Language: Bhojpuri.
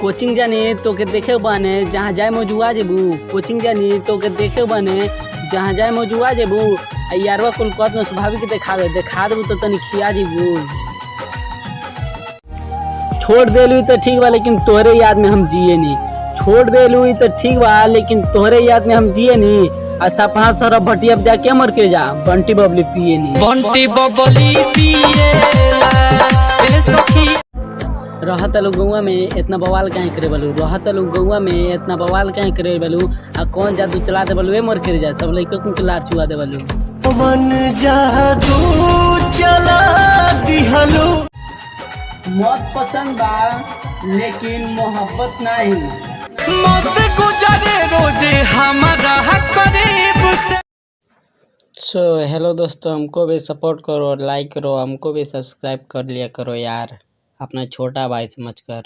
कोचिंग जानी तो के देखे बने जहाँ जाए मौजुआ जेबू। कोचिंग जानी तो के देखे बने जहाँ जाए मौजुआ जेबू। यारवा कुल कत न भाभी के देखा देबू तो तनी खिया जेबू। छोड़ देलू तो ठीक बा लेकिन तोहरे याद में हम जिए नहीं। छोड़ देलू तो ठीक बा लेकिन तोहरे याद में हम जिए नहीं। अच्छा 500 भटिया जाके मर के जा बंटी बबली पिए नहीं। बंटी बबली रहत लोग गौवा में इतना बवाल काहे करे बलू। रहत लोग गौवा में इतना बवाल काहे करे बलू। आ कौन जादू चला दे बलू मर के जा। सब लइका को लार छुआ दे बलू। मन जादू चला दिहलू। मौत पसंद बा लेकिन मोहब्बत नहीं। मौत गुजरे रोजे हमारा करीब से। हेलो दोस्तों, हमको भी सपोर्ट करो, लाइक करो, हमको भी सब्सक्राइब कर लिया करो यार, अपना छोटा भाई समझकर।